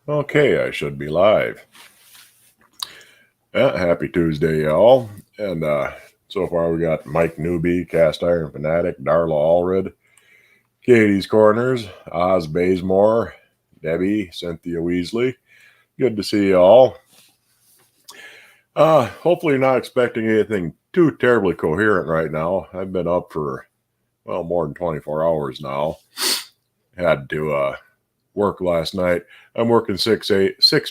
Okay, I should be live. Happy Tuesday, y'all. And so far we got Mike Newby, Cast Iron Fanatic, Darla Allred, Katie's Corners, Oz Bazemore, Debbie, Cynthia Weasley. Good to see y'all. Hopefully you're not expecting anything too terribly coherent right now. I've been up for, more than 24 hours now. Had to work last night. I'm working 6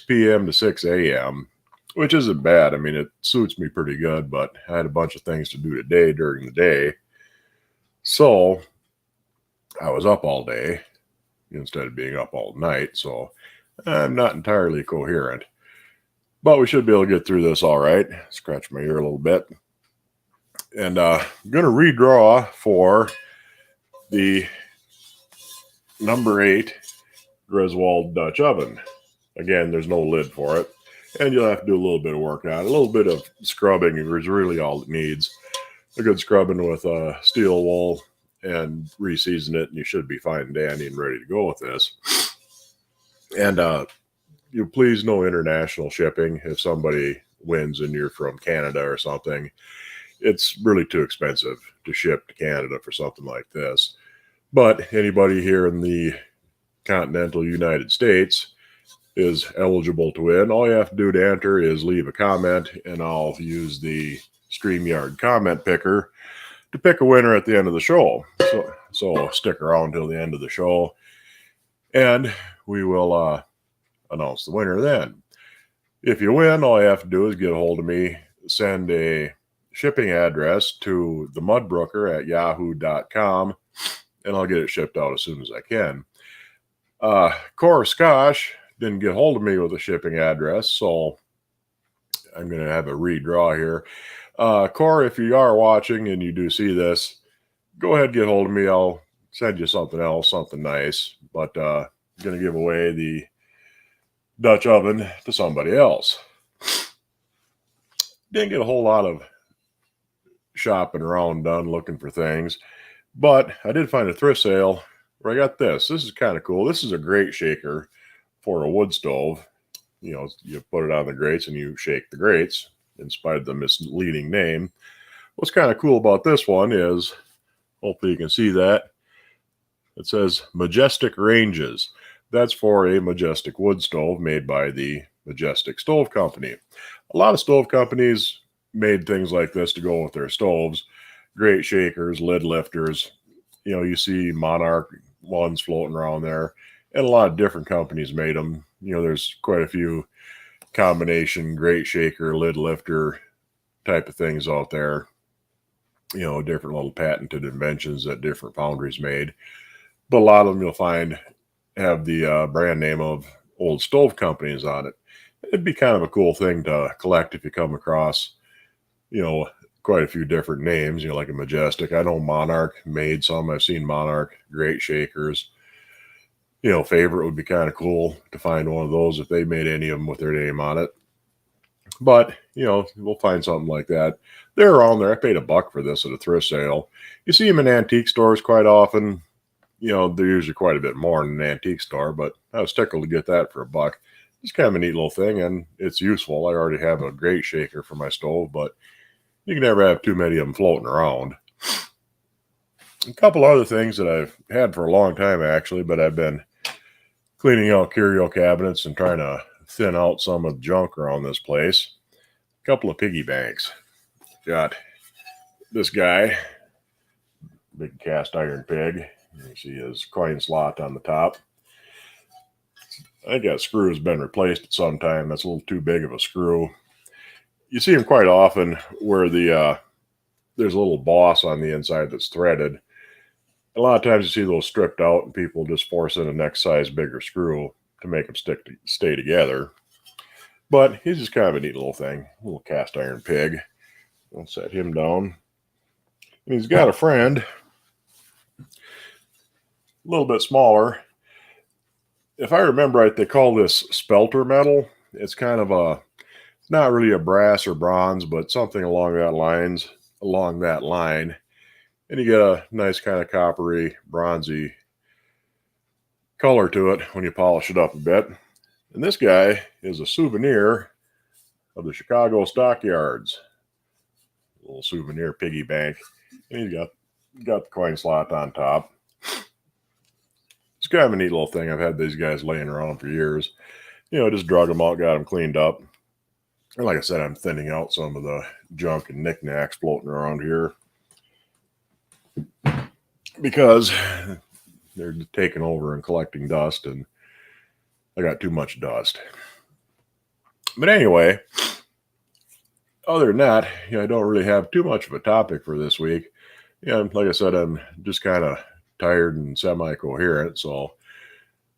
p.m. to 6 a.m., which isn't bad. I mean, it suits me pretty good, but I had a bunch of things to do today during the day. So I was up all day instead of being up all night. So I'm not entirely coherent. But we should be able to get through this all right. Scratch my ear a little bit. And I'm going to redraw for the number 8 Griswold Dutch oven. Again, there's no lid for it. And you'll have to do a little bit of work on it. A little bit of scrubbing is really all it needs. A good scrubbing with steel wool and re-season it, and you should be fine and dandy and ready to go with this. And you please no international shipping. If somebody wins and you're from Canada or something, it's really too expensive to ship to Canada for something like this. But anybody here in the continental United States is eligible to win. All you have to do to enter is leave a comment, and I'll use the StreamYard comment picker to pick a winner at the end of the show. So stick around till the end of the show, and we will announce the winner then. If you win, all you have to do is get a hold of me, send a shipping address to the Mudbrooker at yahoo.com, and I'll get it shipped out as soon as I can. Cora Scotch didn't get hold of me with a shipping address, so I'm going to have a redraw here. Cora, if you are watching and you do see this, go ahead and get hold of me. I'll send you something else, something nice. But I'm going to give away the Dutch oven to somebody else. Didn't get a whole lot of shopping around done looking for things, but I did find a thrift sale where I got this. This is kind of cool. This is a grate shaker for a wood stove. You know, you put it on the grates and you shake the grates, in spite of the misleading name. What's kind of cool about this one is, hopefully you can see that, it says Majestic Ranges. That's for a Majestic wood stove made by the Majestic Stove Company. A lot of stove companies made things like this to go with their stoves. Grate shakers, lid lifters. You know, you see Monarch ones floating around there. And a lot of different companies made them. You know, there's quite a few combination grate shaker, lid lifter type of things out there. You know, different little patented inventions that different foundries made. But a lot of them you'll find have the brand name of old stove companies on it. It'd be kind of a cool thing to collect if you come across, you know, quite a few different names, you know, like a Majestic. I know Monarch made some. I've seen Monarch grate shakers. You know, Favorite would be kind of cool to find one of those if they made any of them with their name on it. But, you know, we'll find something like that. They're around there. I paid $1 for this at a thrift sale. You see them in antique stores quite often. You know, they're usually quite a bit more in an antique store, but I was tickled to get that for $1. It's kind of a neat little thing, and it's useful. I already have a grate shaker for my stove, but you can never have too many of them floating around. A couple other things that I've had for a long time, actually, but I've been cleaning out curio cabinets and trying to thin out some of the junk around this place. A couple of piggy banks. Got this guy, big cast iron pig. You see his coin slot on the top. I think that screw has been replaced at some time. That's a little too big of a screw. You see them quite often where there's a little boss on the inside that's threaded. A lot of times you see those stripped out and people just force in a next size bigger screw to make them stay together. But he's just kind of a neat little thing, a little cast iron pig. I'll set him down. And he's got a friend, a little bit smaller. If I remember right, they call this spelter metal. It's kind of not really a brass or bronze, but something along that line. And you get a nice kind of coppery, bronzy color to it when you polish it up a bit. And this guy is a souvenir of the Chicago stockyards. A little souvenir piggy bank. And he's got the coin slot on top. It's kind of a neat little thing. I've had these guys laying around for years. Just drug them out, got them cleaned up. And like I said, I'm thinning out some of the junk and knickknacks floating around here because they're taking over and collecting dust, and I got too much dust. But anyway, other than that, I don't really have too much of a topic for this week. Like I said, I'm just kind of tired and semi-coherent, so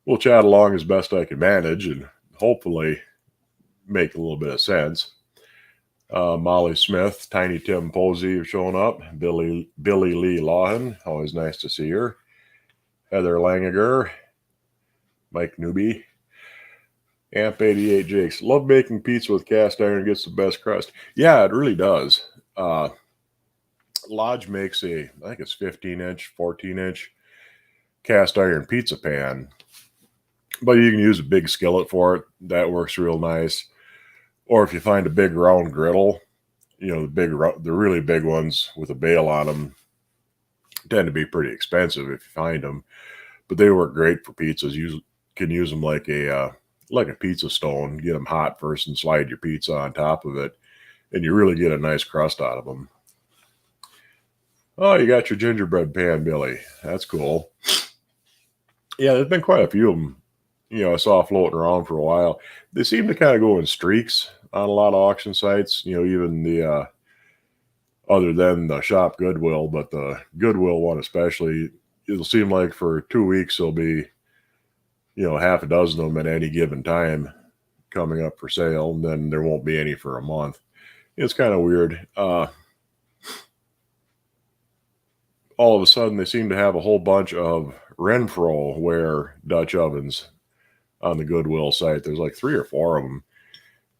we'll chat along as best I can manage and hopefully make a little bit of sense. Molly Smith, Tiny Tim Posey have shown up. Billy Lee Lawhan, always nice to see her. Heather Langeger, Mike Newby, Amp 88 Jakes. Love making pizza with cast iron, gets the best crust. Yeah, it really does. Lodge makes I think it's 15-inch, 14-inch cast iron pizza pan, but you can use a big skillet for it. That works real nice. Or if you find a big round griddle, the really big ones with a bail on them tend to be pretty expensive if you find them, but they work great for pizzas. You can use them like a pizza stone. Get them hot first and slide your pizza on top of it, and you really get a nice crust out of them. Oh, you got your gingerbread pan, Billy. That's cool. Yeah, there's been quite a few of them. I saw floating around for a while. They seem to kind of go in streaks on a lot of auction sites. Even the other than the shop Goodwill, but the Goodwill one especially, it'll seem like for 2 weeks there'll be half a dozen of them at any given time coming up for sale, and then there won't be any for a month. It's kind of weird. All of a sudden they seem to have a whole bunch of Renfro ware Dutch ovens on the Goodwill site. There's like 3 or 4 of them,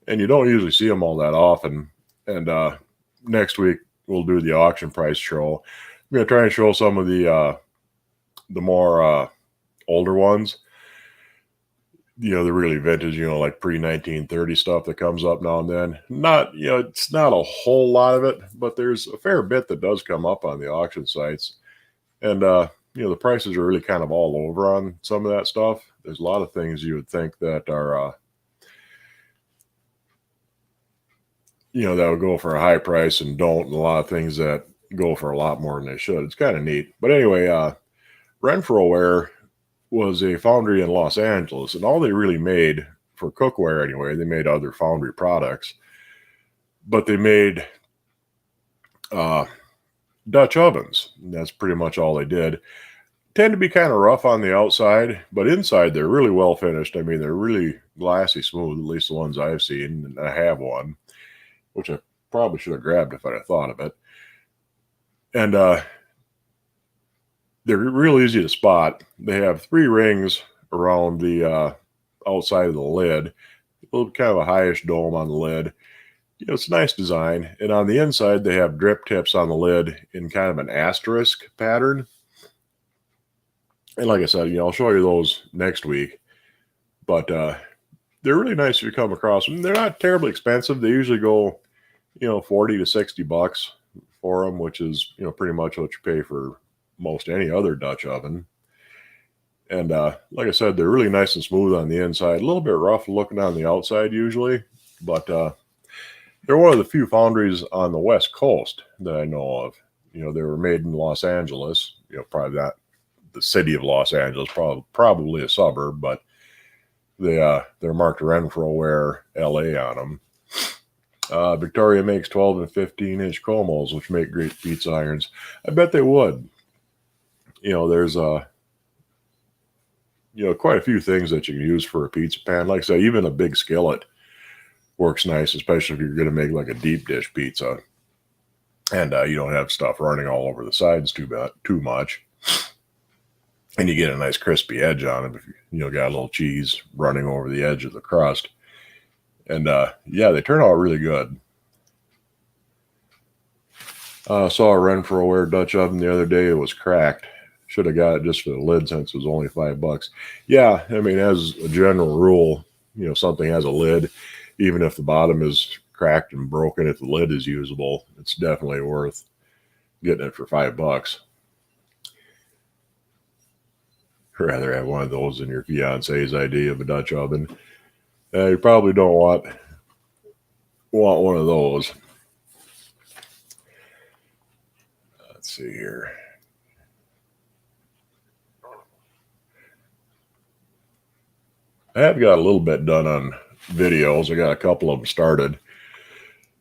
and you don't usually see them all that often. And next week we'll do the auction price show. I'm going to try and show some of the more older ones, the really vintage, like pre-1930 stuff that comes up now and then. Not, it's not a whole lot of it, but there's a fair bit that does come up on the auction sites. And, the prices are really kind of all over on some of that stuff. There's a lot of things you would think that are, that would go for a high price and don't, and a lot of things that go for a lot more than they should. It's kind of neat. But anyway, Renfro Ware was a foundry in Los Angeles, and all they really made for cookware anyway, they made other foundry products, but they made Dutch ovens. And that's pretty much all they did. Tend to be kind of rough on the outside, but inside they're really well finished. I mean, they're really glassy smooth, at least the ones I've seen, and I have one, which I probably should have grabbed if I'd have thought of it. And they're real easy to spot. They have 3 rings around the outside of the lid, a little kind of a highish dome on the lid. It's a nice design. And on the inside, they have drip tips on the lid in kind of an asterisk pattern. And like I said, I'll show you those next week. But they're really nice if you come across them. They're not terribly expensive. They usually go, $40 to $60 for them, which is, pretty much what you pay for most any other Dutch oven. And like I said, they're really nice and smooth on the inside, a little bit rough looking on the outside usually, but they're one of the few foundries on the West Coast that I know of. They were made in Los Angeles, probably not the city of Los Angeles, probably a suburb, but they're marked Renfro Ware LA on them. Victoria makes 12 and 15-inch Comos, which make great pizza irons. I bet they would. There's quite a few things that you can use for a pizza pan. Like I say, even a big skillet works nice, especially if you're going to make like a deep dish pizza, and you don't have stuff running all over the sides too much, and you get a nice crispy edge on it if you got a little cheese running over the edge of the crust. And yeah, they turn out really good. Saw a Renfro Ware Dutch oven the other day. It was cracked. Should have got it just for the lid since it was only $5. Yeah, I mean, as a general rule, something has a lid, even if the bottom is cracked and broken, if the lid is usable, it's definitely worth getting it for $5. Rather have one of those than your fiance's idea of a Dutch oven. You probably don't want one of those. Let's see here. I have got a little bit done on videos. I got a couple of them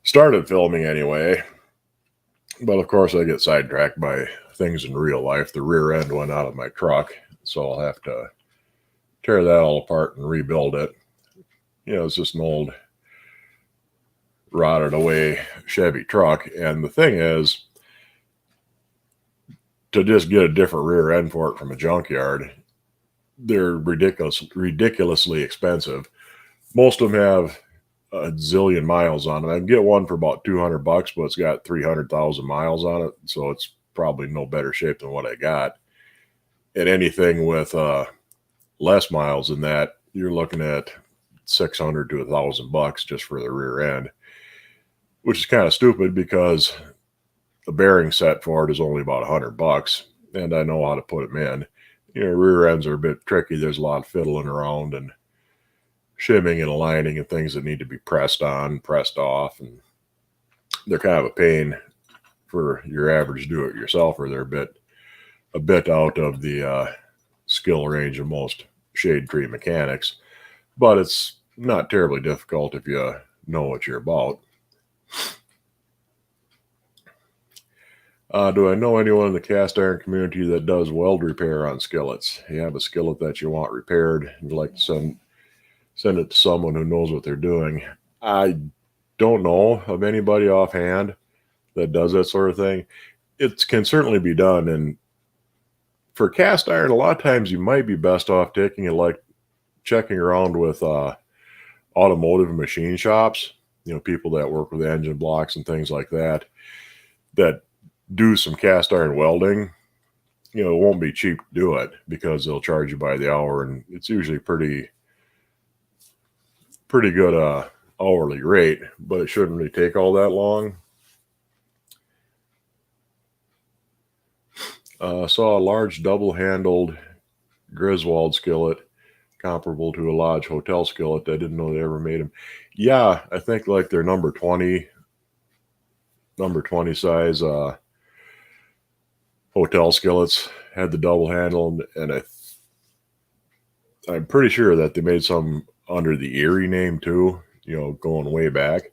started filming anyway. But of course I get sidetracked by things in real life. The rear end went out of my truck, so I'll have to tear that all apart and rebuild it. It's just an old rotted away Chevy truck. And the thing is, to just get a different rear end for it from a junkyard, they're ridiculously expensive. Most of them have a zillion miles on it. I can get one for about $200, but it's got 300,000 miles on it, so it's probably no better shape than what I got. And anything with less miles than that, you're looking at $600 to $1,000 just for the rear end, which is kind of stupid because the bearing set for it is only about $100, and I know how to put them in. Rear ends are a bit tricky. There's a lot of fiddling around and shimming and aligning and things that need to be pressed on, pressed off, and they're kind of a pain for your average do-it-yourselfer. They're a bit out of the skill range of most shade tree mechanics, but it's not terribly difficult if you know what you're about. Do I know anyone in the cast iron community that does weld repair on skillets? You have a skillet that you want repaired, and you'd like to send it to someone who knows what they're doing. I don't know of anybody offhand that does that sort of thing. It can certainly be done, and for cast iron, a lot of times you might be best off taking it, like checking around with automotive and machine shops, people that work with engine blocks and things like that do some cast iron welding. It won't be cheap to do it because they'll charge you by the hour, and it's usually pretty good hourly rate, but it shouldn't really take all that long. Saw a large double-handled Griswold skillet comparable to a Lodge hotel skillet. I didn't know they ever made them. Yeah, I think like their number 20 size hotel skillets had the double handle, and I'm pretty sure that they made some under the Erie name too, going way back.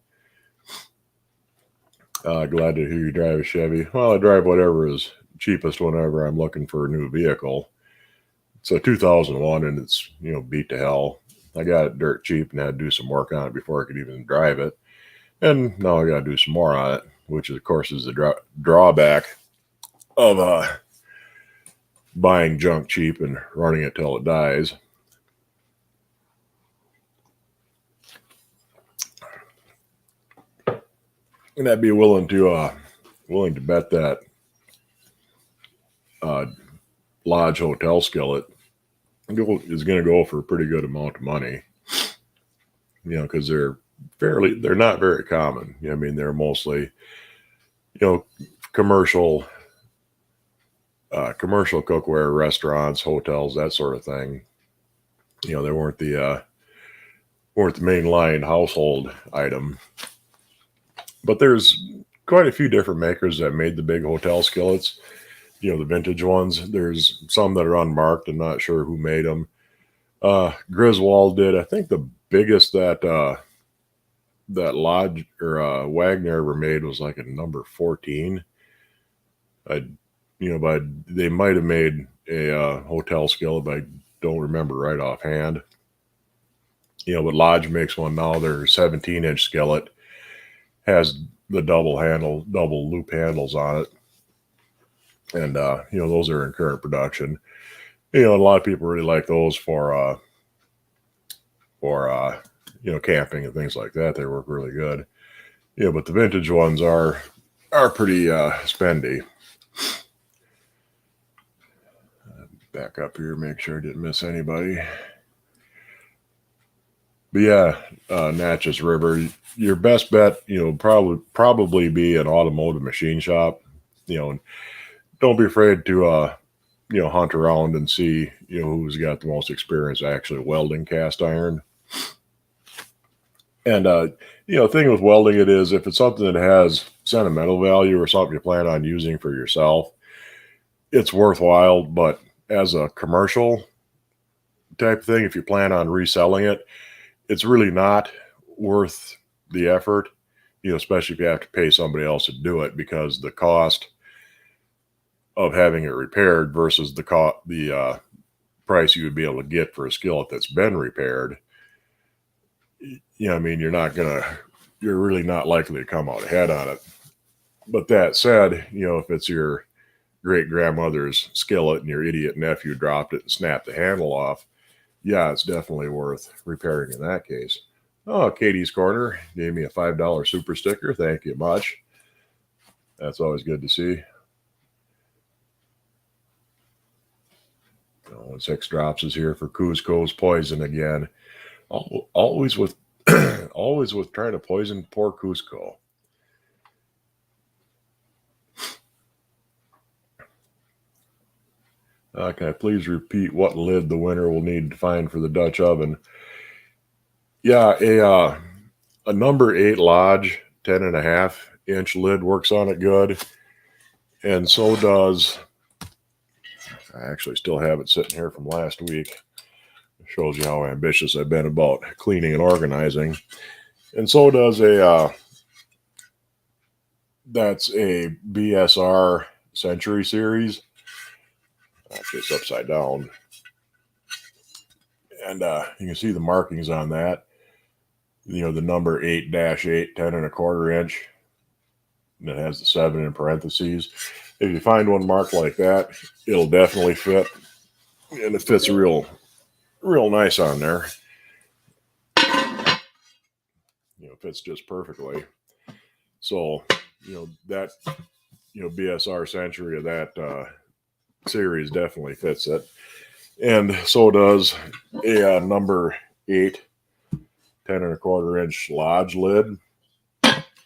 Glad to hear you drive a Chevy. Well, I drive whatever is cheapest whenever I'm looking for a new vehicle. It's a 2001 and it's, beat to hell. I got it dirt cheap and had to do some work on it before I could even drive it. And now I got to do some more on it, which of course is the drawback of buying junk cheap and running it till it dies. And I'd be willing to bet that Lodge hotel skillet is going to go for a pretty good amount of money, because they're not very common. They're mostly, commercial cookware, restaurants, hotels, that sort of thing. They weren't the mainline household item. But there's quite a few different makers that made the big hotel skillets, the vintage ones. There's some that are unmarked. I'm not sure who made them. Griswold did. I think the biggest that Lodge or Wagner ever made was like a number 14. But they might have made a hotel skillet, but I don't remember right offhand. But Lodge makes one now. Their 17-inch skillet has the double loop handles on it. And, those are in current production. A lot of people really like those for camping and things like that. They work really good. But the vintage ones are pretty spendy. Back up here, make sure I didn't miss anybody. But yeah, Natchez River, your best bet, probably be an automotive machine shop. And don't be afraid to hunt around and see who's got the most experience actually welding cast iron. And thing with welding it is if it's something that has sentimental value or something you plan on using for yourself, it's worthwhile. But as a commercial type of thing, if you plan on reselling it, it's really not worth the effort, especially if you have to pay somebody else to do it, because the cost of having it repaired versus the price you would be able to get for a skillet that's been repaired, you're really not likely to come out ahead on it. But that said, if it's your great grandmother's skillet and your idiot nephew dropped it and snapped the handle off, yeah, it's definitely worth repairing in that case. Oh, Katie's Corner gave me a $5 super sticker. Thank you much. That's always good to see. Oh, 6 drops is here for Cusco's poison again. Always with always with trying to poison poor Cusco. Can I please repeat what lid the winner will need to find for the Dutch oven? Yeah, a number 8 Lodge 10.5-inch lid works on it good, and so does. I actually still have it sitting here from last week. It shows you how ambitious I've been about cleaning and organizing. And so does that's a BSR Century series. Actually, it's upside down. And you can see the markings on that. The number 8-8, 10.25-inch. And it has the 7 in parentheses. If you find one marked like that, it'll definitely fit. And it fits real nice on there. It fits just perfectly. So, that, BSR Century of that series definitely fits it. And so does a number 8 10.25-inch Lodge lid.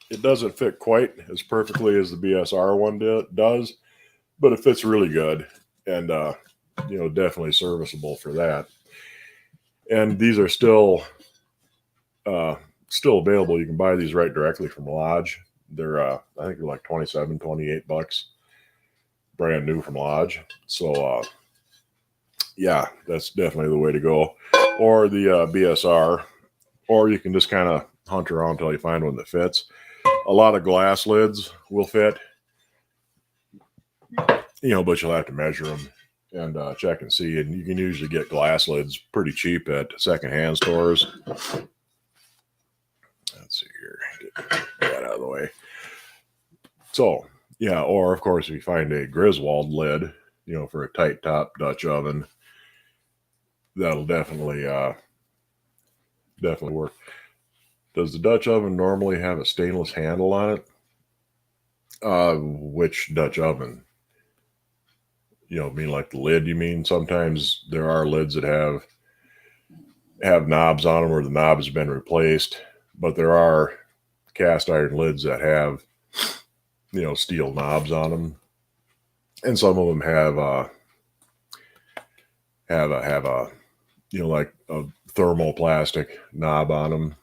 It doesn't fit quite as perfectly as the BSR one does, but it fits really good, and definitely serviceable for that. And these are still available. You can buy these right directly from Lodge. They're I think they're like $27-$28 brand new from Lodge. So yeah, that's definitely the way to go. Or the BSR, or you can just kind of hunt around until you find one that fits. A lot of glass lids will fit, but you'll have to measure them and check and see. And you can usually get glass lids pretty cheap at secondhand stores. Let's see here, get that out of the way. So yeah, or of course, if you find a Griswold lid, for a tight top Dutch oven, that'll definitely work. Does the Dutch oven normally have a stainless handle on it? Which Dutch oven? Mean like the lid? You mean sometimes there are lids that have knobs on them where the knob has been replaced, but there are cast iron lids that have steel knobs on them, and some of them have a like a thermoplastic knob on them.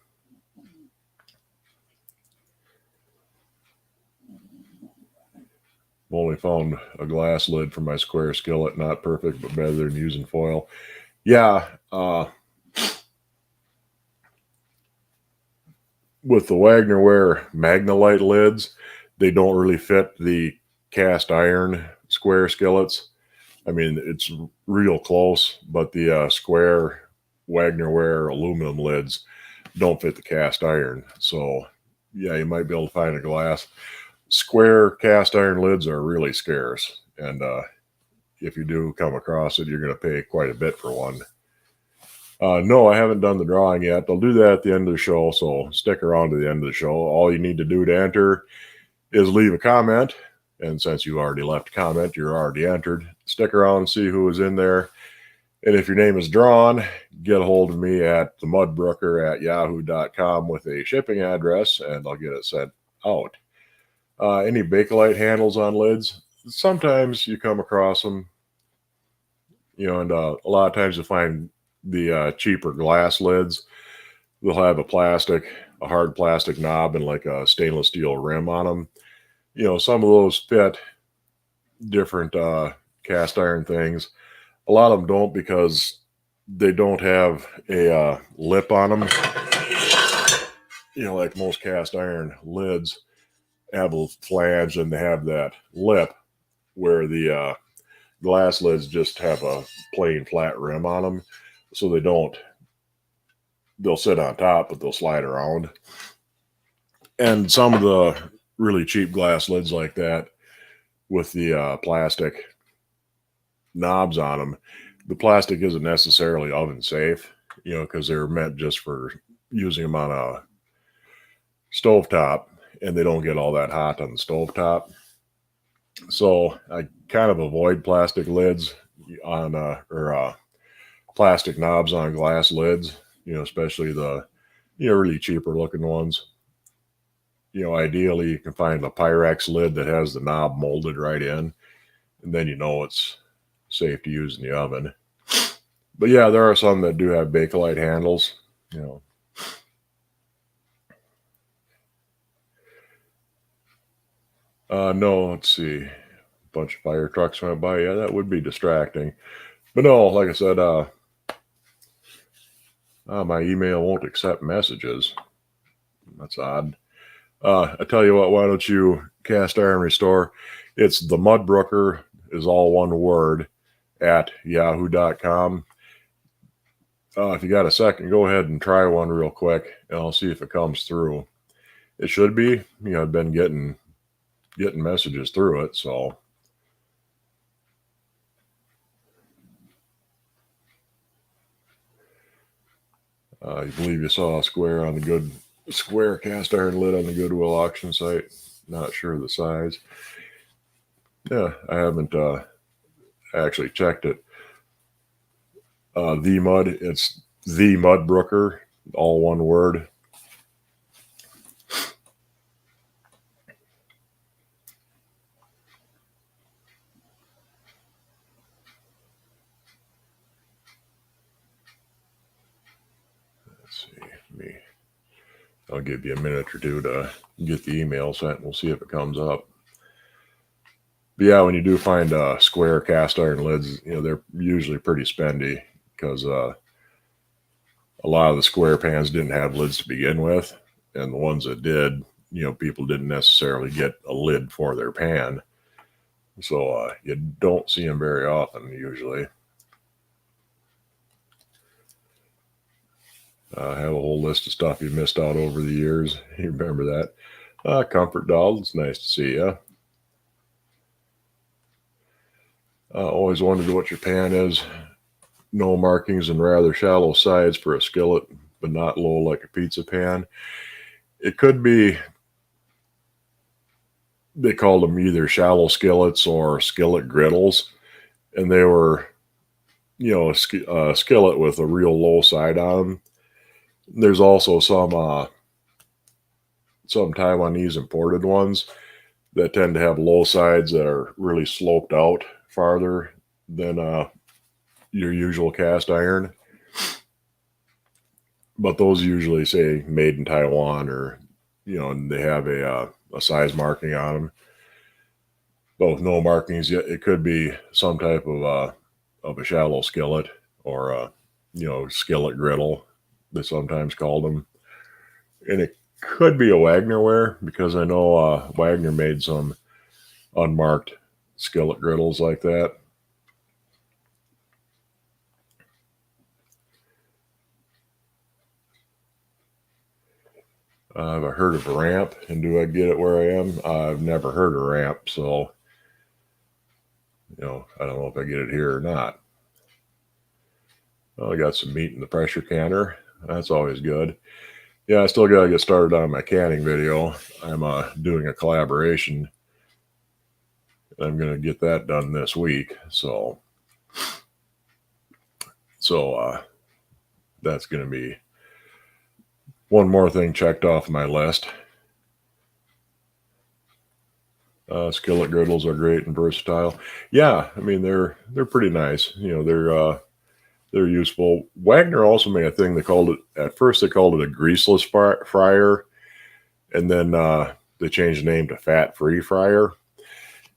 Only found a glass lid for my square skillet. Not perfect, but better than using foil. Yeah. With the Wagner Ware Magnalite lids, they don't really fit the cast iron square skillets. I mean, it's real close, but the square Wagner Ware aluminum lids don't fit the cast iron. So yeah, you might be able to find a glass. Square cast iron lids are really scarce, and if you do come across it, you're going to pay quite a bit for one. No, I haven't done the drawing yet. I'll do that at the end of the show, so stick around to the end of the show. All you need to do to enter is leave a comment, and since you already left a comment, you're already entered. Stick around and see who is in there, And if your name is drawn, get a hold of me at themudbrooker@yahoo.com with a shipping address, and I'll get it sent out. Any Bakelite handles on lids, sometimes you come across them, and a lot of times you'll find the cheaper glass lids. They'll have a hard plastic knob and like a stainless steel rim on them. Some of those fit different cast iron things. A lot of them don't because they don't have a lip on them. Like most cast iron lids have a flange and they have that lip, where the glass lids just have a plain flat rim on them. So they'll sit on top, but they'll slide around. And some of the really cheap glass lids like that with the plastic knobs on them, the plastic isn't necessarily oven safe, because they're meant just for using them on a stovetop, and they don't get all that hot on the stovetop. So I kind of avoid plastic lids on or plastic knobs on glass lids, especially the really cheaper looking ones. Ideally you can find a Pyrex lid that has the knob molded right in, and then it's safe to use in the oven. But yeah, there are some that do have Bakelite handles. No, let's see. A bunch of fire trucks went by. Yeah, that would be distracting. But no, like I said, my email won't accept messages. That's odd. I tell you what, why don't you cast iron restore? It's the Mudbrooker, is all one word, at yahoo.com. If you got a second, go ahead and try one real quick, and I'll see if it comes through. It should be. I've been getting messages through it, so. I believe you saw a square cast iron lid on the Goodwill auction site. Not sure of the size. Yeah, I haven't actually checked it. It's the Mudbrooker, all one word. Let's see. I'll give you a minute or two to get the email sent, and we'll see if it comes up. But yeah, when you do find square cast iron lids, they're usually pretty spendy, because a lot of the square pans didn't have lids to begin with, and the ones that did, people didn't necessarily get a lid for their pan. So you don't see them very often usually. I have a whole list of stuff you missed out over the years. You remember that? Comfort Dolls, it's nice to see you. Always wondered what your pan is. No markings and rather shallow sides for a skillet, but not low like a pizza pan. It could be, they called them either shallow skillets or skillet griddles, and they were, a skillet with a real low side on them. There's also some Taiwanese imported ones that tend to have low sides that are really sloped out farther than your usual cast iron. But those usually say made in Taiwan, or and they have a size marking on them. But with no markings, it could be some type of a shallow skillet, or a skillet griddle, they sometimes call them. And it could be a Wagnerware, because I know Wagner made some unmarked skillet griddles like that. I've heard of a ramp, and do I get it where I am? I've never heard of ramp, so I don't know if I get it here or not. Well, I got some meat in the pressure canner. That's always good. Yeah, I still got to get started on my canning video. I'm doing a collaboration. I'm going to get that done this week. So So that's going to be one more thing checked off my list. Skillet griddles are great and versatile. Yeah, I mean they're pretty nice. They're useful. Wagner also made a thing. They called it at first. They called it a greaseless fryer, and then they changed the name to fat-free fryer.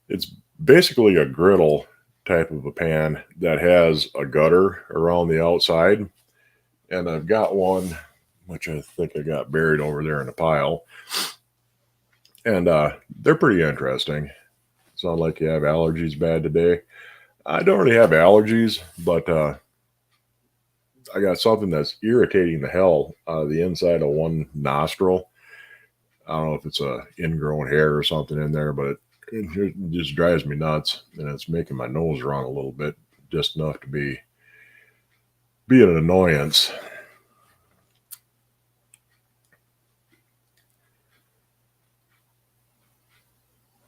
It's basically a griddle type of a pan that has a gutter around the outside, and I've got one which I think I got buried over there in a pile, and they're pretty interesting. Sound like you have allergies bad today. I don't really have allergies, but I got something that's irritating the hell out of the inside of one nostril. I don't know if it's a ingrown hair or something in there, but it just drives me nuts, and it's making my nose run a little bit, just enough to be an annoyance.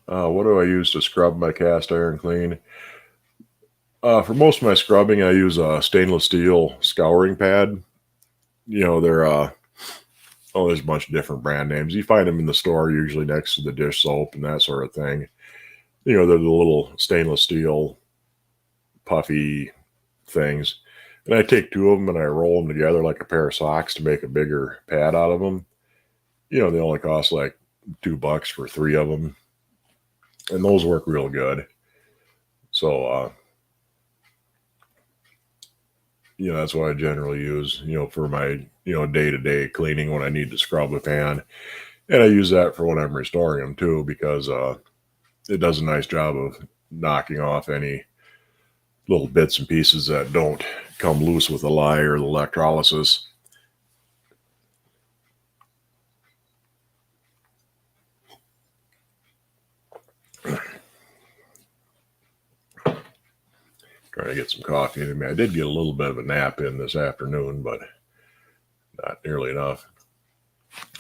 What do I use to scrub my cast iron clean? For most of my scrubbing, I use a stainless steel scouring pad. They're there's a bunch of different brand names. You find them in the store usually next to the dish soap and that sort of thing. They're the little stainless steel puffy things. And I take two of them and I roll them together like a pair of socks to make a bigger pad out of them. They only cost like $2 for 3 of them. And those work real good. So, that's what I generally use, for my, day-to-day cleaning when I need to scrub a pan. And I use that for when I'm restoring them too, because it does a nice job of knocking off any little bits and pieces that don't come loose with the lye or the electrolysis. Trying to get some coffee in me. I did get a little bit of a nap in this afternoon, but not nearly enough.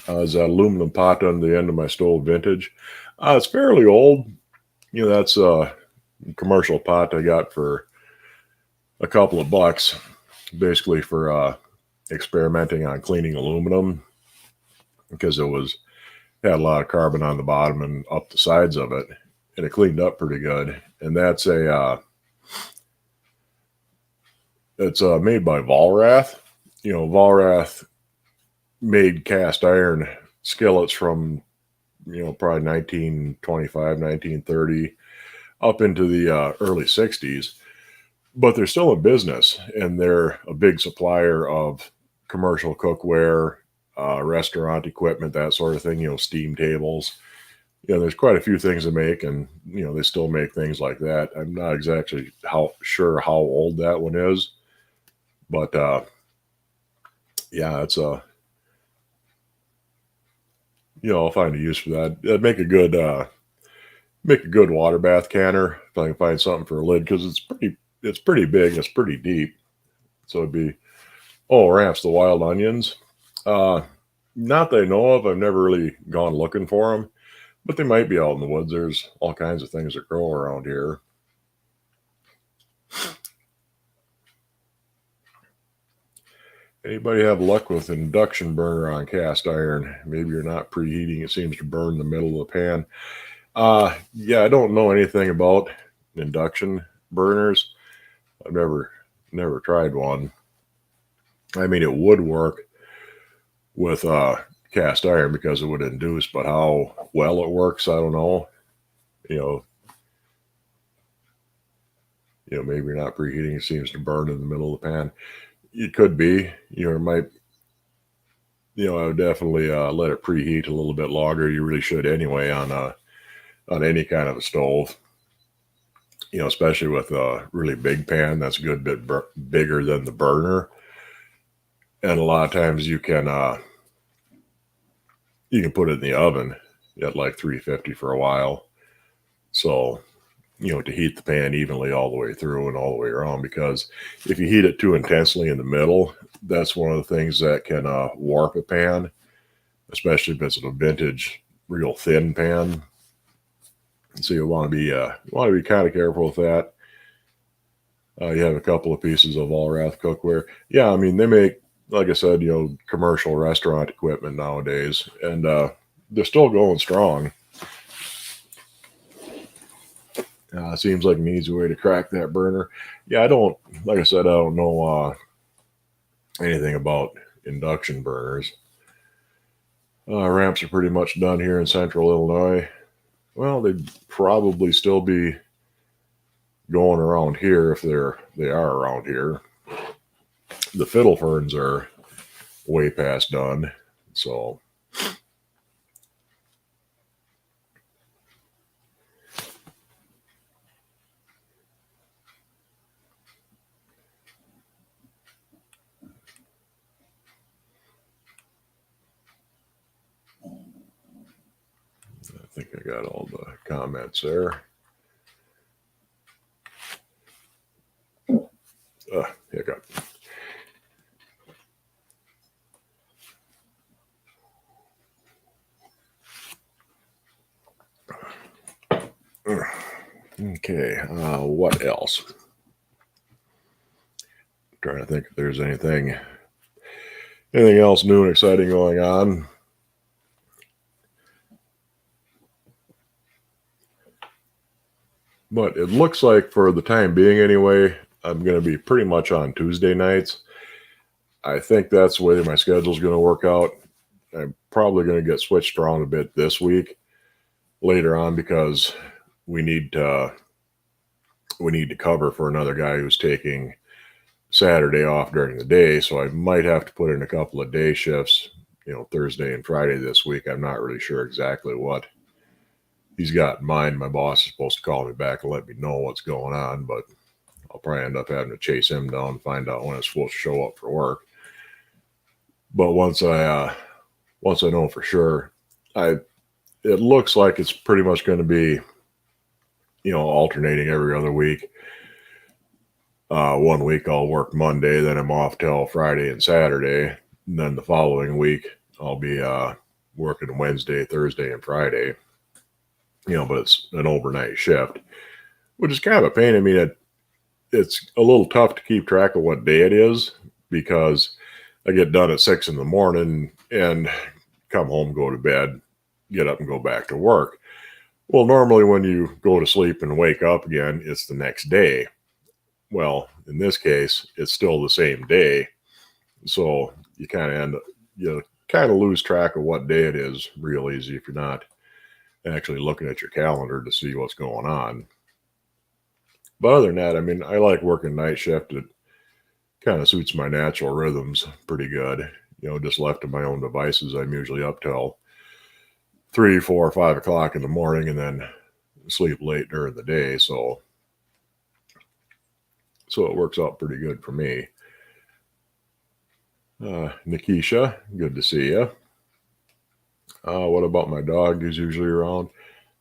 Is that aluminum pot on the end of my stove vintage? It's fairly old. That's a commercial pot I got for a couple of bucks, basically for experimenting on cleaning aluminum, because had a lot of carbon on the bottom and up the sides of it, and it cleaned up pretty good. And that's it's made by Vollrath. Vollrath made cast iron skillets from probably 1925, 1930 up into the early 60s, but they're still in business, and they're a big supplier of commercial cookware, restaurant equipment, that sort of thing, steam tables. There's quite a few things they make, and they still make things like that. I'm not exactly sure how old that one is, but yeah, it's I'll find a use for that. It'd make a good water bath canner if I can find something for a lid, because it's pretty big, it's pretty deep. So it'd be ramps, the wild onions. Not that I know of. I've never really gone looking for them, but they might be out in the woods. There's all kinds of things that grow around here. Anybody have luck with induction burner on cast iron? Maybe you're not preheating. It seems to burn the middle of the pan. Yeah, I don't know anything about induction burners. I've never tried one. I mean, it would work with cast iron because it would induce, but how well it works, I don't know. Maybe you're not preheating. It seems to burn in the middle of the pan. It could be. It might. I would definitely let it preheat a little bit longer. You really should anyway on any kind of a stove. Especially with a really big pan that's a good bit bigger than the burner. And a lot of times you can put it in the oven at like 350 for a while. So, to heat the pan evenly all the way through and all the way around, because if you heat it too intensely in the middle, that's one of the things that can warp a pan, especially if it's a vintage, real thin pan. So you want to be kind of careful with that. You have a couple of pieces of Allrath cookware. Yeah, I mean, they make, like I said, commercial restaurant equipment nowadays, and they're still going strong. Seems like an easy way to crack that burner. Yeah, like I said, I don't know anything about induction burners. Ramps are pretty much done here in central Illinois. Well, they'd probably still be going around here if they are around here. The fiddle ferns are way past done, so I think I got all the comments there. Hiccup. Okay, what else? I'm trying to think if there's anything else new and exciting going on. But it looks like for the time being anyway, I'm going to be pretty much on Tuesday nights. I think that's the way my schedule's going to work out. I'm probably going to get switched around a bit this week later on because we need to cover for another guy who's taking Saturday off during the day. So I might have to put in a couple of day shifts, Thursday and Friday this week. I'm not really sure exactly what he's got in mind. My boss is supposed to call me back and let me know what's going on, but I'll probably end up having to chase him down and find out when it's supposed to show up for work. But once I know for sure, it looks like it's pretty much going to be, alternating every other week. 1 week I'll work Monday, then I'm off till Friday and Saturday. And then the following week I'll be working Wednesday, Thursday, and Friday. But it's an overnight shift, which is kind of a pain. I mean, it's a little tough to keep track of what day it is because I get done at 6 a.m. and come home, go to bed, get up and go back to work. Well, normally when you go to sleep and wake up again, it's the next day. Well, in this case, it's still the same day. So you kind of lose track of what day it is real easy if you're not actually looking at your calendar to see what's going on. But other than that, I mean, I like working night shift. It kind of suits my natural rhythms pretty good. Just left to my own devices, I'm usually up till 3, 4, 5 o'clock in the morning and then sleep late during the day. So it works out pretty good for me. Nikisha, good to see you. What about my dog? He's usually around.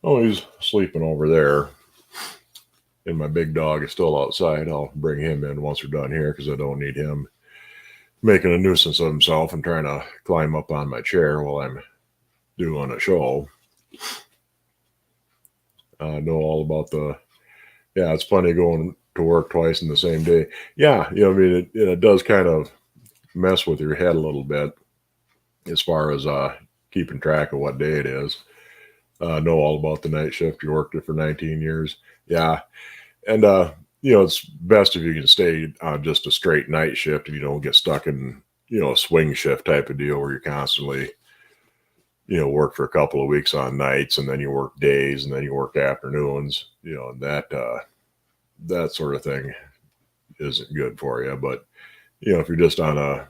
Oh, he's sleeping over there. And my big dog is still outside. I'll bring him in once we're done here because I don't need him making a nuisance of himself and trying to climb up on my chair while I'm doing a show. I know all about it's funny going to work twice in the same day. Yeah, I mean, it does kind of mess with your head a little bit as far as keeping track of what day it is. Know all about the night shift. You worked it for 19 years. Yeah. And, it's best if you can stay on just a straight night shift if you don't get stuck in, a swing shift type of deal where you're constantly, work for a couple of weeks on nights and then you work days and then you work afternoons, and that sort of thing isn't good for you. But, if you're just on a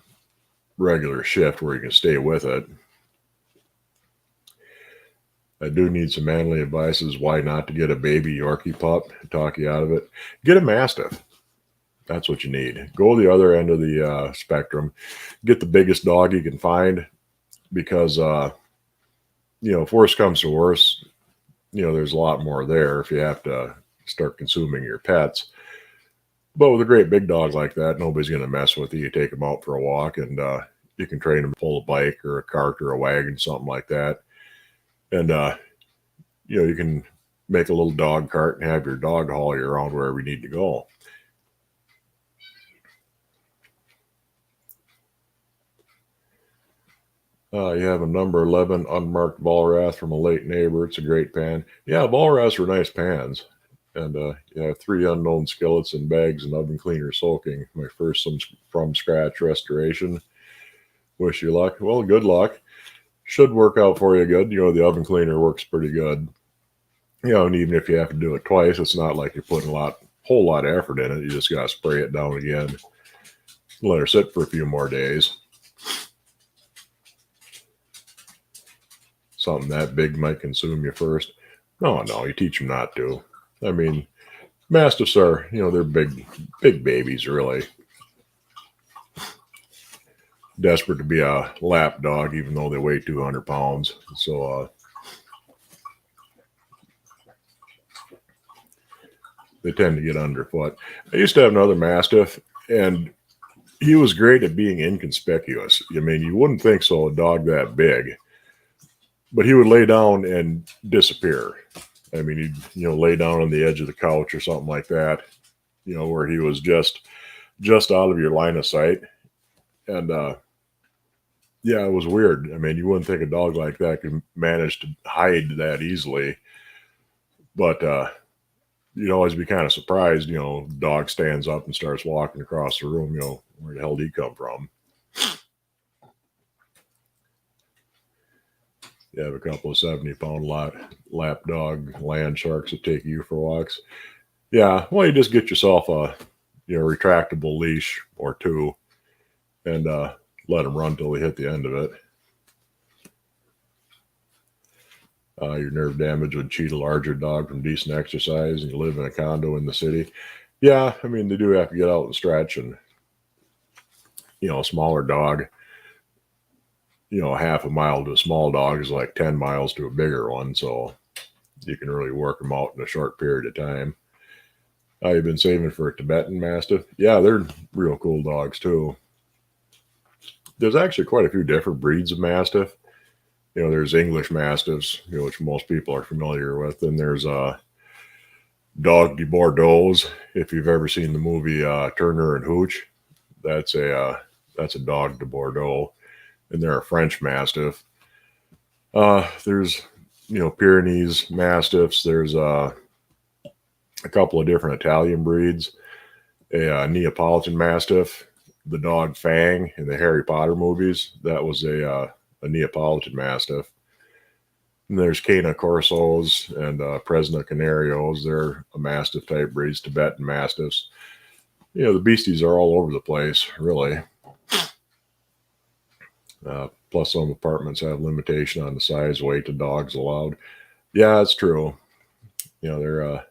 regular shift where you can stay with it, I do need some manly advice as why not to get a baby Yorkie pup to talk you out of it. Get a Mastiff. That's what you need. Go to the other end of the spectrum. Get the biggest dog you can find because, if worse comes to worse, there's a lot more there if you have to start consuming your pets. But with a great big dog like that, nobody's going to mess with you. You take them out for a walk and you can train them to pull a bike or a cart or a wagon, something like that. And, you can make a little dog cart and have your dog haul you around wherever you need to go. You have a number 11 unmarked Vollrath from a late neighbor. It's a great pan. Yeah, Vollraths were nice pans. And yeah, 3 unknown skillets and bags and oven cleaner soaking. My first from scratch restoration. Wish you luck. Well, good luck. Should work out for you good. You know, the oven cleaner works pretty good. You know, and even if you have to do it twice, it's not like you're putting whole lot of effort in it. You just got to spray it down again. Let her sit for a few more days. Something that big might consume you first. No, you teach them not to. I mean, Mastiffs are, you know, they're big babies, really. Desperate to be a lap dog, even though they weigh 200 pounds. So they tend to get underfoot. I used to have another Mastiff, and he was great at being inconspicuous. I mean, you wouldn't think so, a dog that big. But he would lay down and disappear. I mean, he'd, you know, lay down on the edge of the couch or something like that, you know, where he was just out of your line of sight. And yeah, it was weird. I mean, you wouldn't think a dog like that could manage to hide that easily. But you'd always be kind of surprised, you know, dog stands up and starts walking across the room, you know, where the hell did he come from? You have a couple of 70-pound lap dog land sharks that take you for walks. Yeah, well, you just get yourself a, you know, retractable leash or two and let them run till they hit the end of it. Your nerve damage would cheat a larger dog from decent exercise and you live in a condo in the city. Yeah, I mean, they do have to get out and stretch, and, you know, a smaller dog, you know, half a mile to a small dog is like 10 miles to a bigger one. So you can really work them out in a short period of time. You've been saving for a Tibetan Mastiff. Yeah, they're real cool dogs too. There's actually quite a few different breeds of Mastiff. You know, there's English Mastiffs, you know, which most people are familiar with. And there's Dog de Bordeaux. If you've ever seen the movie Turner and Hooch, that's a Dog de Bordeaux. And they're a French Mastiff. There's, you know, Pyrenees Mastiffs. There's a couple of different Italian breeds. A Neapolitan Mastiff, the dog Fang in the Harry Potter movies. That was a Neapolitan Mastiff. And there's Cana Corsos and Presna Canarios. They're a Mastiff type breeds, Tibetan Mastiffs. You know, the beasties are all over the place, really. Plus, some apartments have limitation on the size, weight of dogs allowed. Yeah, it's true. You know, they're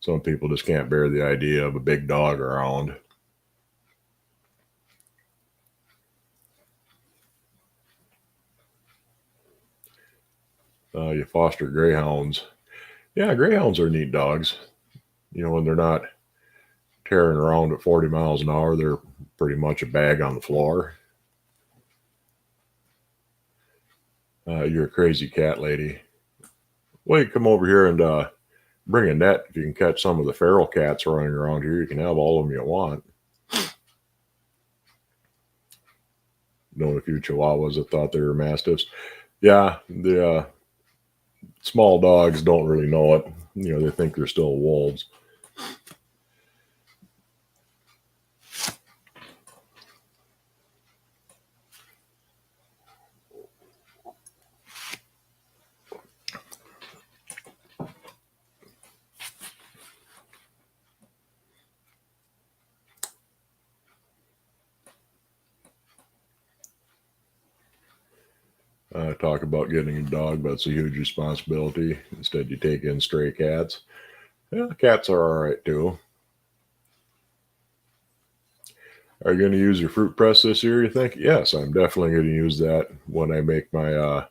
some people just can't bear the idea of a big dog around. You foster greyhounds. Yeah, greyhounds are neat dogs. You know, when they're not tearing around at 40 miles an hour, they're pretty much a bag on the floor. You're a crazy cat lady. Well, you come over here and bring a net. If you can catch some of the feral cats running around here, you can have all of them you want. Known a few Chihuahuas that thought they were Mastiffs. Yeah, the small dogs don't really know it. You know, they think they're still wolves. Talk about getting a dog, but it's a huge responsibility. Instead, you take in stray cats. Yeah, cats are all right too. Are you going to use your fruit press this year, you think? Yes, I'm definitely going to use that when I make my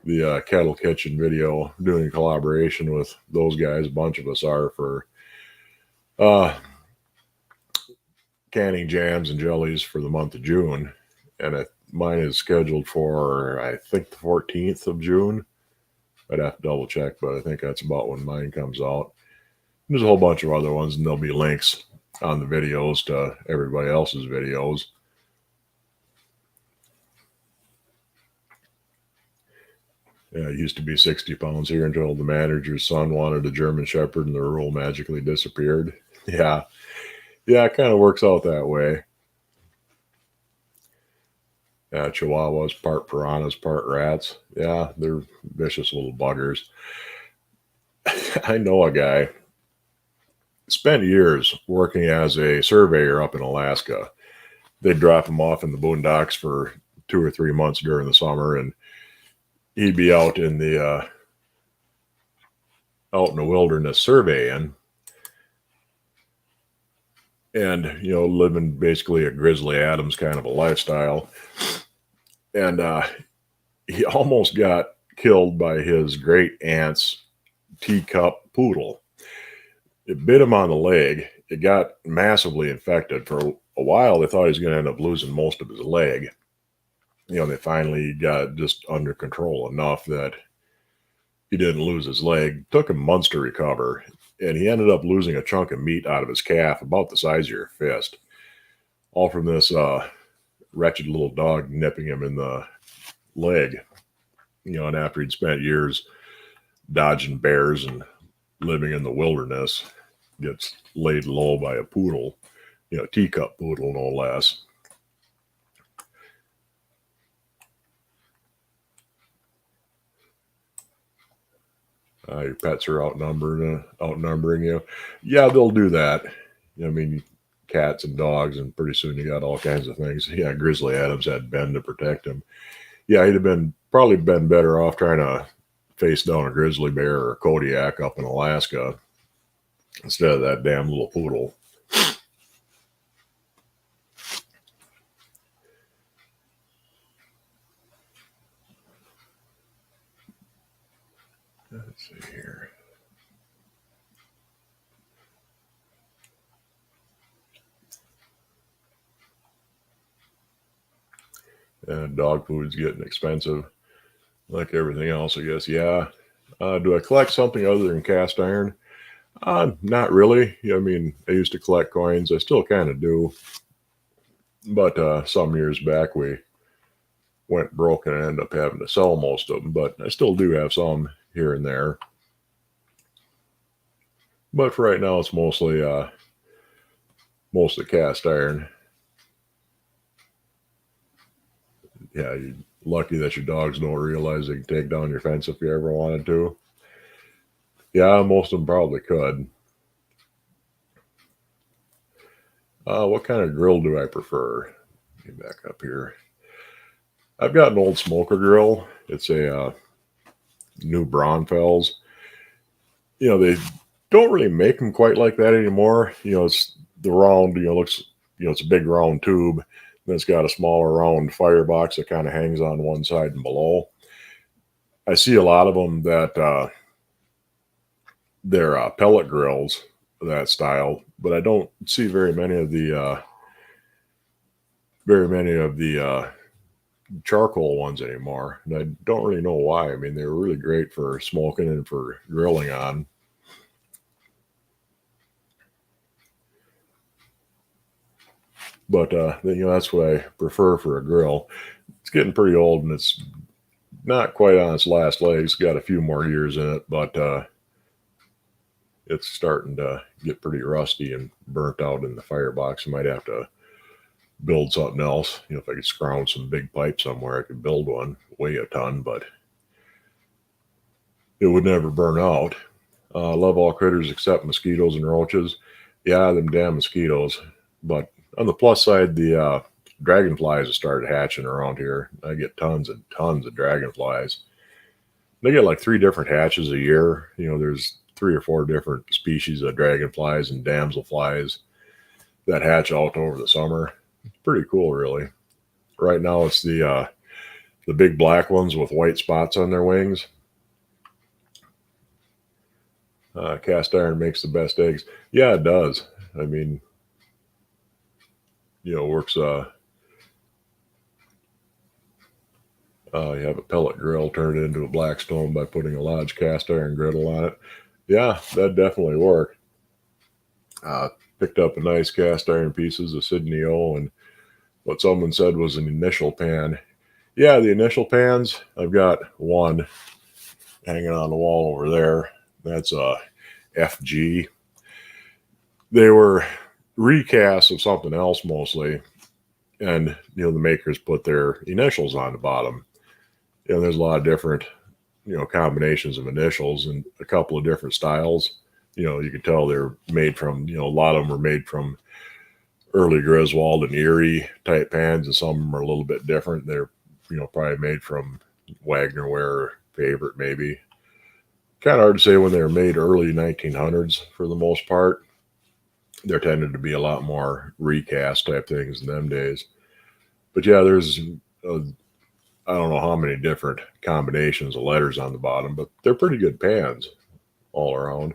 the kettle kitchen video, doing a collaboration with those guys. A bunch of us are, for uh, canning jams and jellies for the month of June. And mine is scheduled for, I think, the 14th of June. I'd have to double check, but I think that's about when mine comes out. There's a whole bunch of other ones, and there'll be links on the videos to everybody else's videos. Yeah, it used to be 60 pounds here until the manager's son wanted a German Shepherd and the rule magically disappeared. Yeah. Yeah, it kind of works out that way. Yeah, Chihuahuas, part piranhas, part rats. Yeah, they're vicious little buggers. I know a guy spent years working as a surveyor up in Alaska. They'd drop him off in the boondocks for 2 or 3 months during the summer, and he'd be out in the wilderness surveying, and living basically a Grizzly Adams kind of a lifestyle. And he almost got killed by his great aunt's teacup poodle. It bit him on the leg. It got massively infected. For a while, they thought he was going to end up losing most of his leg. They finally got just under control enough that he didn't lose his leg. Took him months to recover, and he ended up losing a chunk of meat out of his calf about the size of your fist, all from this wretched little dog nipping him in the leg. And after he'd spent years dodging bears and living in the wilderness, gets laid low by a poodle, teacup poodle no less. Your pets are outnumbering you. Yeah, they'll do that. I mean, cats and dogs, and pretty soon you got all kinds of things. Yeah, Grizzly Adams had Ben to protect him. Yeah, he'd have probably been better off trying to face down a grizzly bear or a Kodiak up in Alaska instead of that damn little poodle. Let's see here. And dog food's getting expensive, like everything else, I guess. Yeah. Do I collect something other than cast iron? Not really. I mean, I used to collect coins. I still kind of do. But some years back, we went broke and ended up having to sell most of them. But I still do have some here and there. But for right now, it's mostly cast iron. Yeah, you're lucky that your dogs don't realize they can take down your fence if you ever wanted to. Yeah, most of them probably could. What kind of grill do I prefer? Let me back up here. I've got an old smoker grill. It's a new Braunfels. They don't really make them quite like that anymore. It's the round, looks, it's a big round tube. Then it's got a smaller round firebox that kind of hangs on one side and below. I see a lot of them that they're pellet grills, that style, but I don't see very many of the charcoal ones anymore, and I don't really know why. I mean, they're really great for smoking and for grilling on. But that's what I prefer for a grill. It's getting pretty old, and it's not quite on its last legs. Got a few more years in it, but it's starting to get pretty rusty and burnt out in the firebox. I might have to build something else. If I could scrounge some big pipe somewhere, I could build one, weigh a ton, but it would never burn out. Love all critters except mosquitoes and roaches. Yeah, them damn mosquitoes. But on the plus side, the dragonflies have started hatching around here. I get tons and tons of dragonflies. They get like 3 different hatches a year. There's 3 or 4 different species of dragonflies and damselflies that hatch out over the summer. It's pretty cool, really. Right now, it's the big black ones with white spots on their wings. Cast iron makes the best eggs. Yeah, it does. I mean, works. You have a pellet grill, turn it into a Blackstone by putting a Lodge cast iron griddle on it. Yeah, that definitely worked. Picked up a nice cast iron pieces of Sydney O and what someone said was an initial pan. Yeah, the initial pans, I've got one. hanging on the wall over there. That's a FG. They were recasts of something else mostly, and the makers put their initials on the bottom. There's a lot of different combinations of initials and a couple of different styles. You can tell they're made from a lot of them were made from early Griswold and Erie type pans, and some of them are a little bit different. They're probably made from Wagner ware, Favorite maybe. Kind of hard to say when they were made. Early 1900s for the most part. There tended to be a lot more recast type things in them days. But yeah, there's I don't know how many different combinations of letters on the bottom, but they're pretty good pans all around.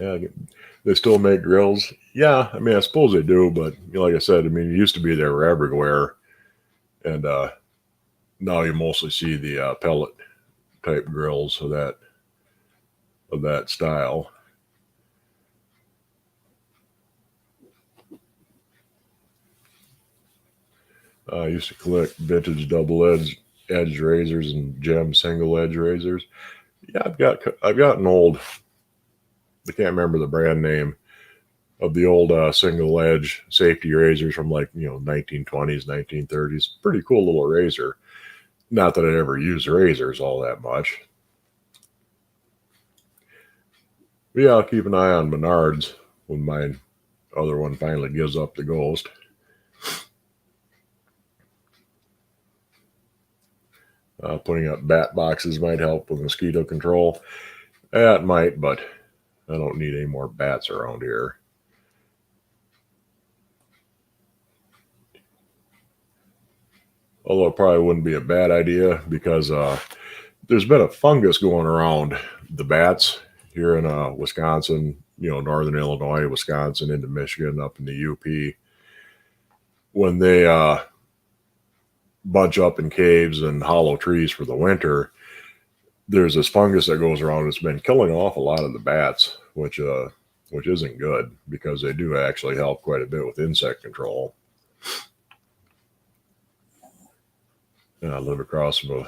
Yeah, they still make grills. Yeah, I mean, I suppose they do, but like I said, I mean, it used to be they were everywhere, and now you mostly see the pellet type grills of that style. I used to collect vintage double edge razors and gem single edge razors. Yeah, I've gotten old. I can't remember the brand name of the old single edge safety razors from 1920s, 1930s. Pretty cool little razor. Not that I ever used razors all that much. But yeah, I'll keep an eye on Menards when my other one finally gives up the ghost. Putting up bat boxes might help with mosquito control. Yeah, it might, but I don't need any more bats around here. Although it probably wouldn't be a bad idea because there's been a fungus going around the bats here in Wisconsin, northern Illinois, Wisconsin, into Michigan, up in the UP. When they bunch up in caves and hollow trees for the winter, there's this fungus that goes around. It's been killing off a lot of the bats, which isn't good because they do actually help quite a bit with insect control. I live across from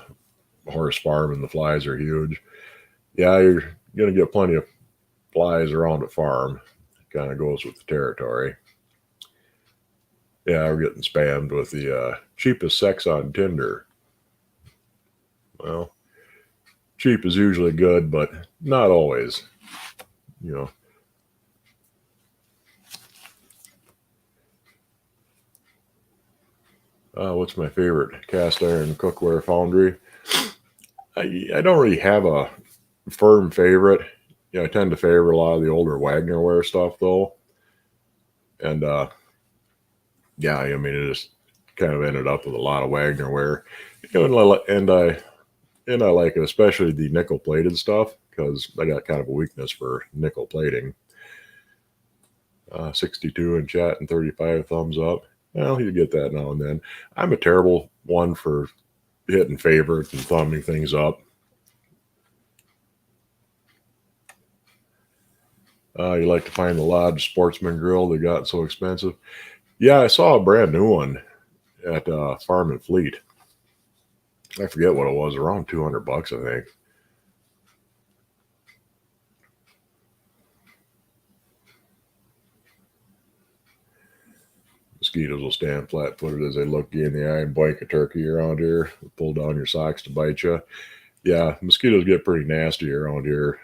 a horse farm, and the flies are huge. Yeah, you're going to get plenty of flies around a farm. It kind of goes with the territory. Yeah, we're getting spammed with the cheapest sex on Tinder. Well, cheap is usually good, but not always. What's my favorite cast iron cookware foundry? I don't really have a firm favorite. I tend to favor a lot of the older Wagner ware stuff though. And yeah, I mean, it just kind of ended up with a lot of Wagner ware. And I like it, especially the nickel plated stuff, because I got kind of a weakness for nickel plating. 62 in chat and 35 thumbs up. Well, you get that now and then. I'm a terrible one for hitting favorites and thumbing things up. You like to find the Lodge Sportsman Grill that got so expensive? Yeah, I saw a brand new one at Farm and Fleet. I forget what it was, around $200, I think. Mosquitoes will stand flat-footed as they look you in the eye and blank a turkey around here. Pull down your socks to bite you. Yeah, mosquitoes get pretty nasty around here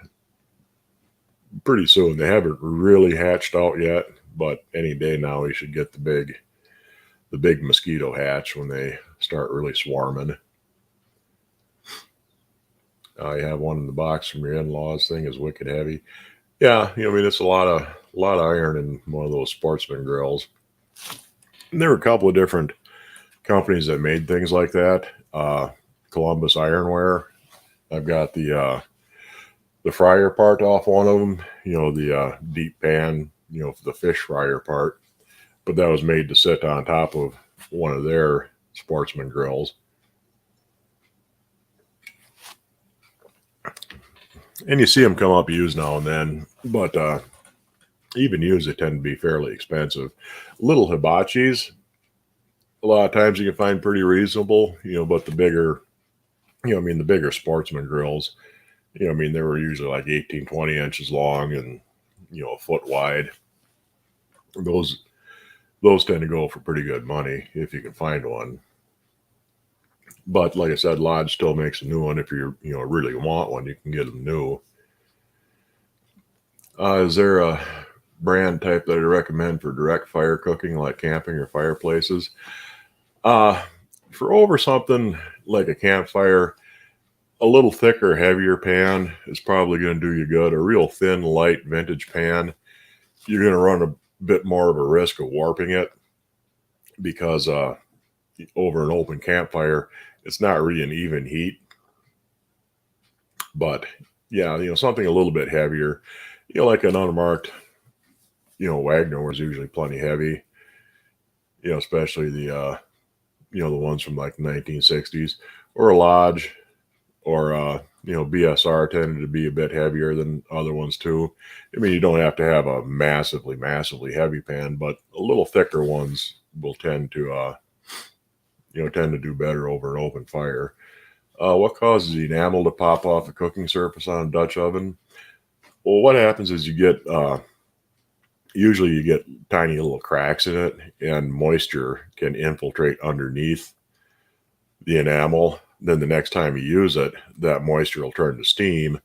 pretty soon. They haven't really hatched out yet, but any day now we should get the big mosquito hatch when they start really swarming. You have one in the box from your in-laws. Thing is wicked heavy. Yeah, I mean, it's a lot of iron in one of those Sportsman grills. And there were a couple of different companies that made things like that. Columbus Ironware. I've got the fryer part off one of them. The deep pan. The fish fryer part. But that was made to sit on top of one of their Sportsman grills. And you see them come up used now and then, but even used, they tend to be fairly expensive. Little hibachis, a lot of times you can find pretty reasonable, but the bigger, the bigger sportsman grills, they were usually like 18, 20 inches long and, a foot wide. Those tend to go for pretty good money if you can find one. But like I said, Lodge still makes a new one. If you really want one, you can get them new. Is there a brand type that I recommend for direct fire cooking, like camping or fireplaces? For over something like a campfire, a little thicker, heavier pan is probably going to do you good. A real thin, light vintage pan, you're going to run a bit more of a risk of warping it because over an open campfire, it's not really an even heat. But yeah, something a little bit heavier, like an unmarked, Wagner was usually plenty heavy, especially the ones from like the 1960s, or a Lodge, or BSR tended to be a bit heavier than other ones too. I mean, you don't have to have a massively heavy pan, but a little thicker ones will tend to do better over an open fire. What causes enamel to pop off a cooking surface on a Dutch oven? Well, what happens is usually you get tiny little cracks in it, and moisture can infiltrate underneath the enamel. Then the next time you use it, that moisture will turn to steam,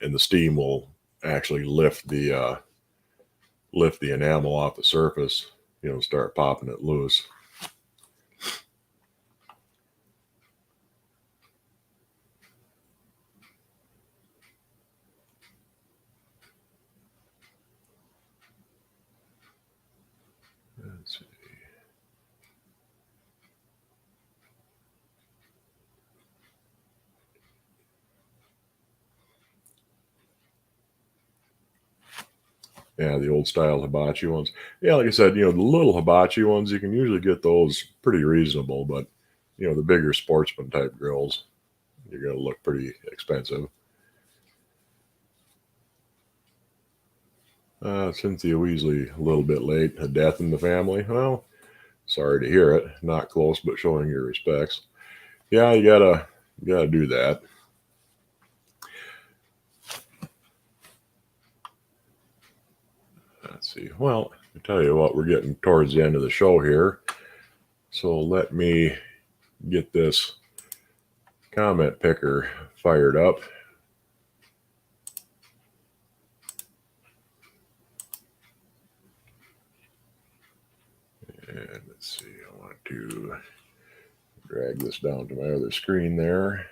and the steam will actually lift the enamel off the surface, start popping it loose. Let's see. Yeah, the old style hibachi ones. Yeah, like I said, the little hibachi ones, you can usually get those pretty reasonable, but the bigger sportsman type grills, you're going to look pretty expensive. Cynthia Weasley, a little bit late. A death in the family. Well, sorry to hear it. Not close, but showing your respects. Yeah, you gotta do that. Let's see. Well, I tell you what, we're getting towards the end of the show here, so let me get this comment picker fired up. And let's see, I want to drag this down to my other screen there.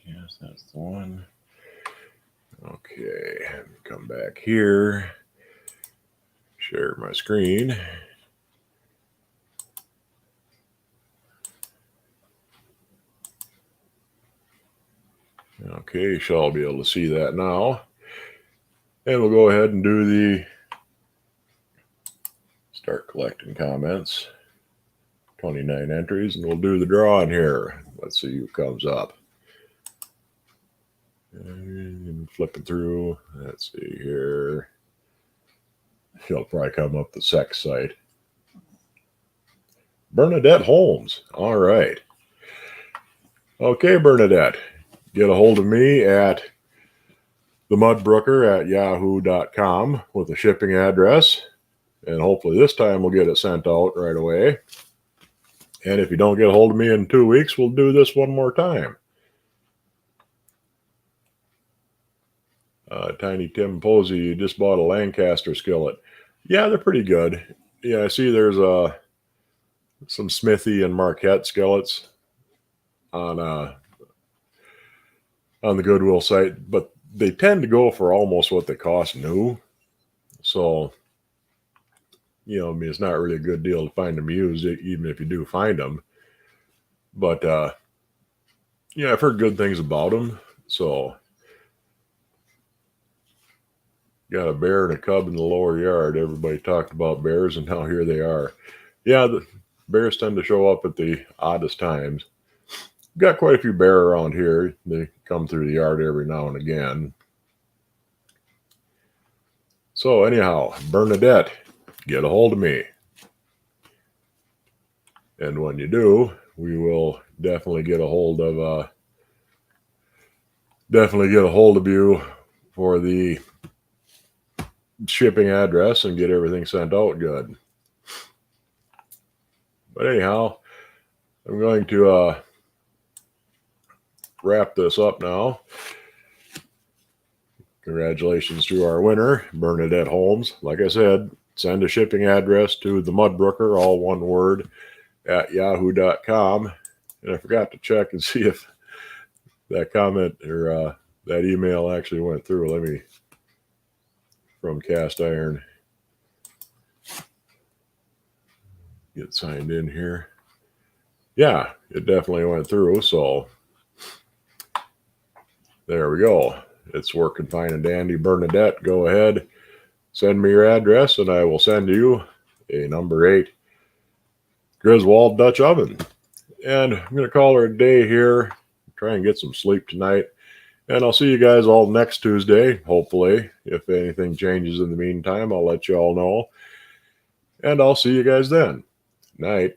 Yes, that's the one. Okay, come back here, share my screen. Okay, you shall be able to see that now. And we'll go ahead and do the start collecting comments. 29 entries, and we'll do the drawing here. Let's see who comes up. And flipping through. Let's see here. He'll probably come up the sex site. Bernadette Holmes. All right. Okay, Bernadette. Get a hold of me at themudbrooker@yahoo.com with a shipping address. And hopefully this time we'll get it sent out right away. And if you don't get a hold of me in 2 weeks, we'll do this one more time. Tiny Tim Posey, you just bought a Lancaster skillet. Yeah, they're pretty good. Yeah, I see there's some Smithy and Marquette skillets on the Goodwill site, but they tend to go for almost what they cost new. So, I mean, it's not really a good deal to find them used, even if you do find them. But, I've heard good things about them. So, got a bear and a cub in the lower yard. Everybody talked about bears, and now here they are. Yeah, the bears tend to show up at the oddest times. Got quite a few bear around here. They come through the yard every now and again. So anyhow, Bernadette, get a hold of me. And when you do, we will definitely get a hold of you for the shipping address and get everything sent out good. But anyhow, I'm going to wrap this up now. Congratulations to our winner, Bernadette Holmes. Like I said, send a shipping address to the Mudbrooker, all one word, at yahoo.com. And I forgot to check and see if that comment or that email actually went through. Let me, from Cast Iron, get signed in here. Yeah, it definitely went through. So there we go. It's working fine and dandy. Bernadette, go ahead, send me your address, and I will send you a number 8 Griswold Dutch oven. And I'm going to call her a day here, try and get some sleep tonight. And I'll see you guys all next Tuesday, hopefully. If anything changes in the meantime, I'll let you all know. And I'll see you guys then. Night.